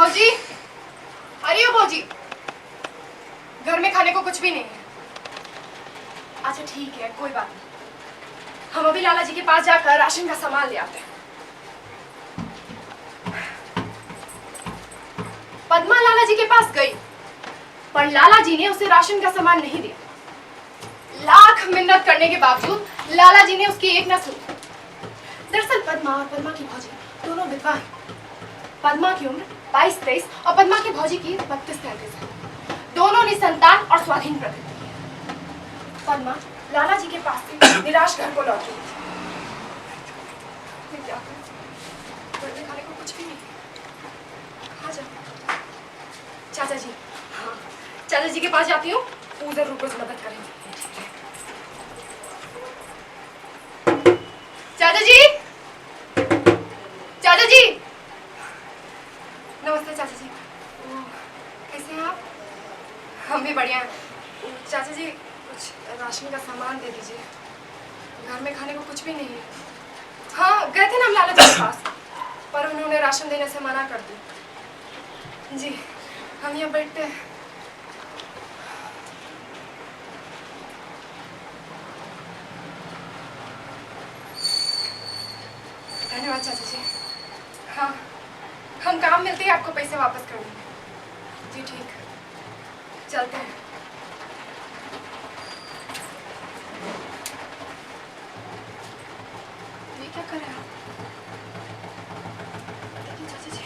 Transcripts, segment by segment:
भौजी, अरे ओ भौजी, घर में खाने को कुछ भी नहीं है। अच्छा ठीक है, कोई बात नहीं, हम अभी लाला जी के पास जाकर राशन का सामान ले आते हैं। पद्मा लाला जी के पास गई, पर लाला जी ने उसे राशन का सामान नहीं दिया। लाख मिन्नत करने के बावजूद लाला जी ने उसकी एक न सुनी। दरअसल पद्मा और पद्मा की भौजी दोनों विधवा हैं। पद्मा की उम्र 22-23 और पद्मा की भौजी की 32-33 है। दोनों निसंतान और स्वाधीन प्रकृति की है। पद्मा लाला जी के पास से निराश घर को लौट गई। मैं क्या करूं? घर में खाने को कुछ भी नहीं। कहाँ जाऊं? चाचा जी, हाँ, चाचा जी के पास जाती हूँ, वो जरूर कुछ मदद करेंगे। चाचा जी, चाचा जी, नमस्ते चाचा जी। कैसे हैं आप? हम भी बढ़िया हैं। चाचा जी, कुछ राशन का सामान दे दीजिए, घर में खाने को कुछ भी नहीं है। हाँ, गए थे ना हम लाला जी के पास, पर उन्होंने राशन देने से मना कर दी। जी, हम यहाँ बैठते हैं। धन्यवाद चाचा जी। हाँ, हम काम मिलते ही आपको पैसे वापस कर देंगे। जी ठीक, चलते हैं। ये क्या कर रहे हैं आप? देखिए चाचा जी,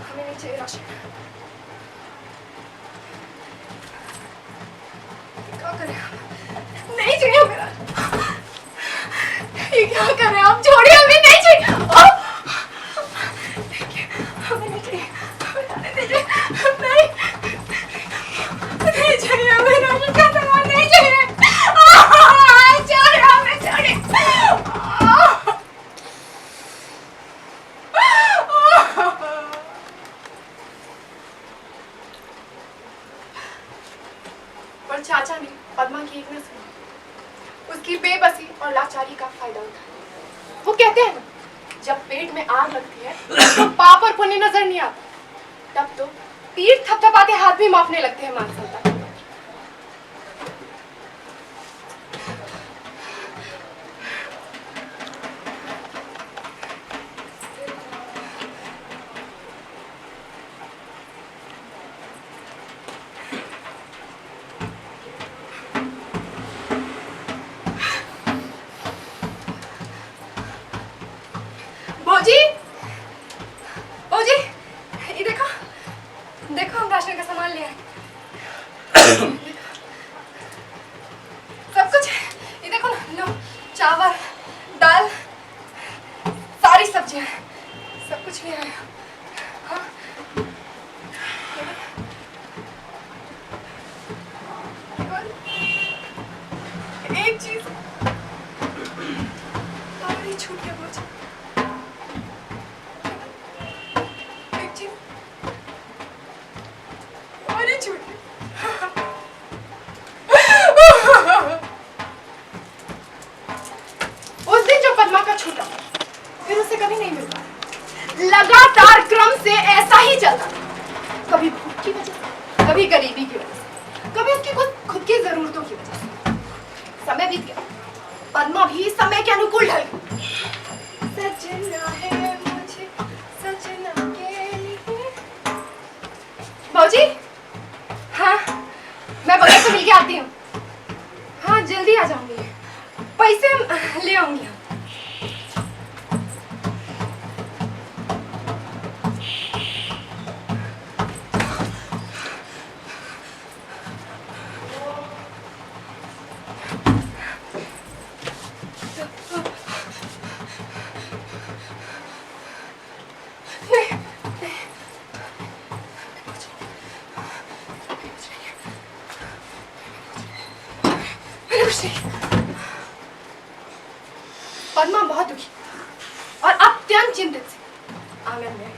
हमें नहीं चाहिए राशन। क्या कर रहे हैं आप? नहीं चाहिए हमें राशन। ये क्या कर रहे हैं आप? छोड़िए, हमें नहीं चाहिए। देखिए, हमें नहीं चाहिए, हमें जाने दीजिए। नहीं, नहीं चाहिए हमें राशन का सामान, नहीं चाहिए। छोड़िए, हमें छोड़िए। पर चाचा ने पद्मा की एक न सुनी, उसकी बेबसी और लाचारी का फायदा उठाया। वो कहते हैं ना, जब पेट में आग लगती है तो पाप और पुण्य नजर नहीं आता, तब तो पीठ थपथपाते हाथ भी मापने लगते हैं मानसिकता। भौजी, भौजी, ये देखो, देखो हम राशन का सामान ले आए। सब कुछ ये देखो ना, लो, चावल, दाल, सारी सब्जियां, सब कुछ ले आए। हाँ, एक चीज और ही छूट गया भौजी। उस दिन जो पद्मा का छूटा, फिर उसे कभी नहीं मिल पाया। लगातार क्रम से ऐसा ही चलता, कभी भूख की वजह से, कभी गरीबी की वजह से, कभी उसकी खुद की जरूरतों की वजह से। समय बीत गया, पद्मा भी समय के अनुकूल ढल गई। सजना है मुझे सजना के लिए। भौजी, हाँ, मैं बगल से मिलके आती हूँ। हाँ, जल्दी आ जाऊंगी, पैसे ले आऊंगी। पद्मा बहुत दुखी और अत्यंत चिंतित थी। आंगन में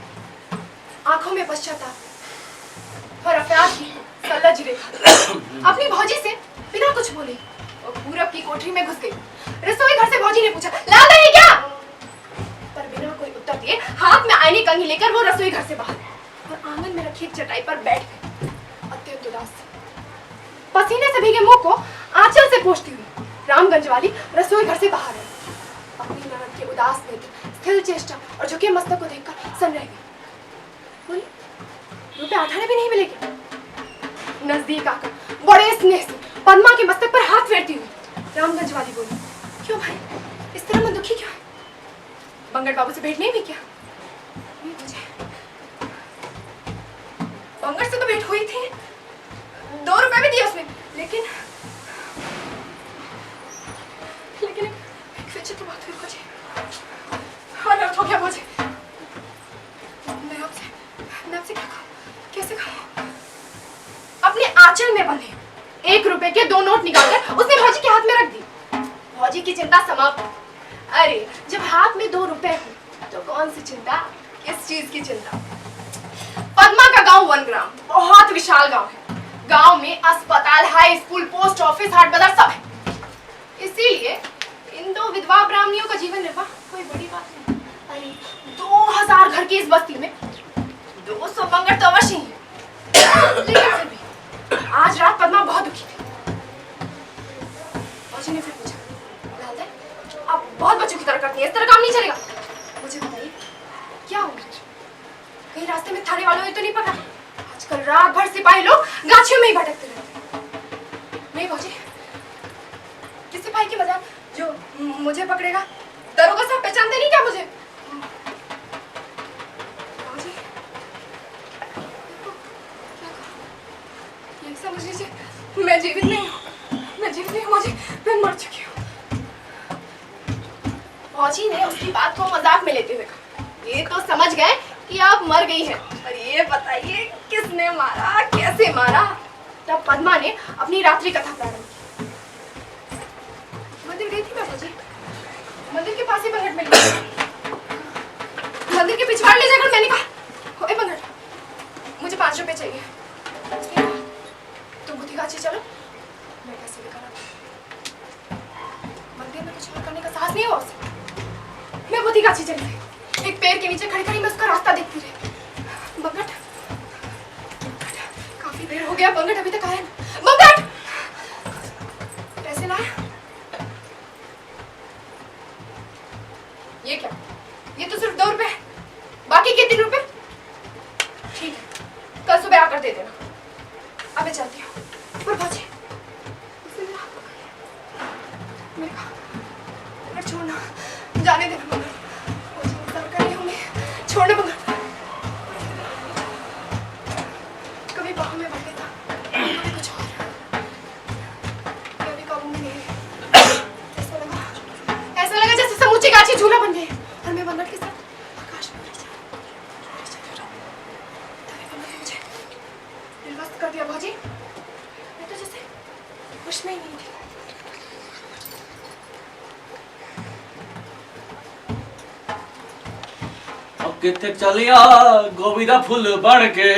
आंखों में पश्चाताप और अपराध की सलज रेखा। अपनी भौजी से बिना कुछ बोले वो पूरब की कोठरी में घुस गई। रसोई घर से भौजी ने पूछा, लाल है क्या? पर बिना कोई उत्तर दिए हाथ में आईने कंघी लेकर वो रसोई घर से बाहर। आंगन में रखी एक चटाई पर बैठ गई, अत्यंत उदास। पसीने से भीगे मुंह को आंचल से पोंछती हुई रामगंज वाली रसोई घर से बाहर आई। अपनी ननद के उदास नेत्र, स्थिर चेष्टा और झुके मस्तक को देखकर सन रह गई। बोली, रुपए 8 आने भी नहीं मिलेंगे? नजदीक आकर बड़े स्नेह से पद्मा के मस्तक पर हाथ फेरती हुई रामगंज वाली बोली, क्यों भाई इस तरह मन दुखी क्यों है? बंगट बाबू से भेंट नहीं हुई क्या? मुझे बंगट से तो भेंट हुई थी, 2 रुपए भी दिए उसने, लेकिन एक विचित्र बात हुई मुझे, अनर्थ हो गया मुझे। मैं आपसे क्या कहूं, कैसे कहूं? अपने आंचल में बंधे 1 रुपए के 2 नोट निकालकर उसने भौजी के हाथ में रख दी। भौजी की चिंता समाप्त। अरे जब हाथ में 2 रुपए हो तो कौन सी चिंता, किस चीज की चिंता? पद्मा का गांव 1 ग्राम बहुत विशाल गांव है। गांव में अस्पताल, हाई स्कूल, पोस्ट ऑफिस, हाट बाजार सब है। इसीलिए इन 2 विधवा ब्राह्मणियों का जीवन निर्वाह कोई बड़ी बात नहीं। अरे 2000 घर की इस बस्ती में 200 बंगट तो अवश्य ही है। लेकिन फिर भी आज रात पद्मा बहुत दुखी थी। भौजी ने फिर पूछा, लालते आप बहुत बच्चों की तरह करती हैं, इस तरह काम नहीं चलेगा। मुझे बताइए क्या हो गया? कहीं रास्ते में थाने वालों ने तो नहीं पकड़ा? आजकल रात भर सिपाही लोग गाछियों में ही भटकते रहते हैं। नहीं भौजी, किस सिपाही की मजाक जो मुझे पकड़ेगा? दरोगा साहब पहचानते नहीं क्या मुझे? भौजी ये समझ लीजिए मैं जीवित नहीं हूँ, भौजी, मैं मर चुकी हूँ। भौजी ने उसकी बात को मजाक में लेते हुए कहा, ये तो समझ गए कि आप मर गई हैं, और ये बताइए किसने मारा, कैसे मारा? तब पद्मा ने अपनी रात्रि कथा प्रारंभ की। मंदिर गई थी मैं भौजी, मंदिर के पास ही बंगट मिल गया। मंदिर के पिछवाड़ ले जाकर मैंने कहा, ओए बंगट, मुझे 5 रुपए चाहिए। तुम बुद्धिगाछी चलो, मैं कैसे लेकर आऊं? मंदिर में कुछ और करने का साहस नहीं हुआ उसे। मैं बुद्धिगाछी चली गई। एक पेड़ के नीचे खड़ी खड़ी मैं उसका रास्ता देखती रही। बंगट, काफी देर हो गया, बंगट अभी तक आया नहीं। बंगट, पैसे लाया? ये क्या? ये तो सिर्फ 2 रुपए, बाकी के 3 रुपए? ठीक है, कल सुबह आकर दे देना। अब मैं चलती हूँ। पर भौजी, मैंने कहा, बंगट छोड़ना, जाने देना बंगट। भौजी ने सर कर रही हूँ मैं, छोड़ना बंगट। कभी बाहों में भर लेता, कभी कुछ और, कभी काबू में नहीं। ऐसा लगा जैसे समूची गाछी झूला बन गई और मैं बंगट के साथ आकाश में उड़ जाऊं। तभी बंगट ने मुझे दिलवस्त कर दिया भौजी। मैं तो जैसे होश में ही नहीं थी। अब कितने चलिया गोभी दा फूल बन के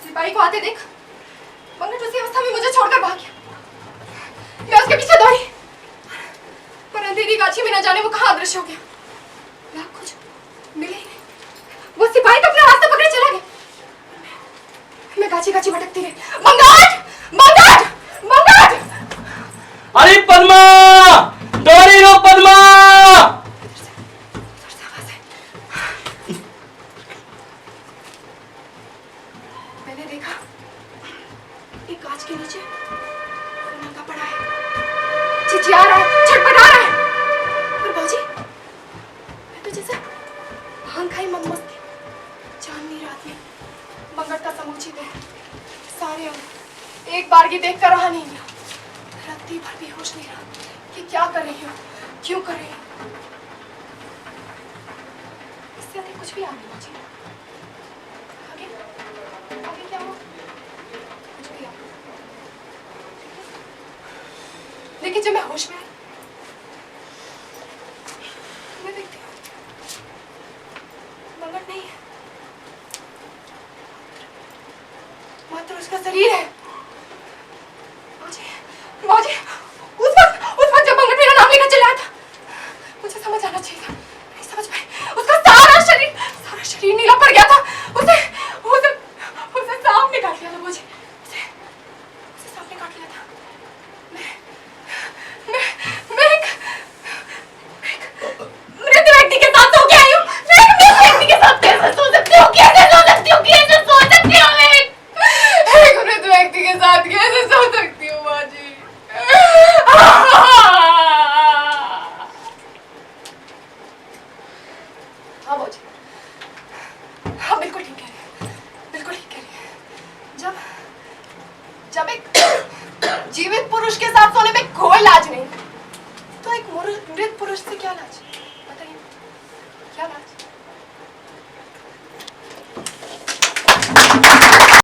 सिपाही को आते देख बंगट उसी अवस्था में मुझे छोड़कर भाग गया। मैं उसके पीछे दौड़ी, पर अंधेरी गाछी में न जाने वो कहाँ अदृश्य हो गया। लाख कुछ मिले ही नहीं। वो सिपाही तो अपना रास्ता पकड़े चला गया। मैं गाछी गाछी भटकती रही। बंगट, बंगट, बंगट! अरे पद्मा, डोरी रो पद्मा! मैंने देखा एक गाछ के नीचे वो नंगा पड़ा है, चिचिया रहा है, छटपटा रहा है। पर भौजी, मैं तो जैसे भांग खाई मदमस्त थी। चांदनी रात में बंगट का समूची देह, सारे अंग एक बारगी देखकर रहा नहीं गया। रत्ती भर भी होश नहीं रहा कि क्या कर रही हूँ, क्यों कर रही हूँ। इससे अधिक कुछ भी आगे भौजी, आगे क्या हो कुछ भी आगे। लेकिन जब मैं होश में आई, मैं देखती हूँ बंगट नहीं है, मात्र उसका शरीर है। उस वक्त जब बंगट मेरा नाम लेकर चिल्लाया था, मुझे समझ आना चाहिए था शरीर नीला पड़ गया था। उसे उसे उसे सांप ने काट लिया था मुझे। उसे सांप ने काट लिया था। मैं एक मृत व्यक्ति के साथ सो के आई हूँ। मैं एक मृत व्यक्ति के साथ कैसे सो सकती हूँ? कैसे सो सकती हूँ? कैसे सो सकती हूँ? मैं एक मृत व्यक्ति के साथ कैसे सो सकती हूँ माँ जी? हाँ बाबूजी, हाँ बिल्कुल ठीक है, बिल्कुल ठीक है। जब एक जीवित पुरुष के साथ सोने में कोई लाज नहीं, तो एक मृत पुरुष से क्या लाज? बताइए, क्या लाज?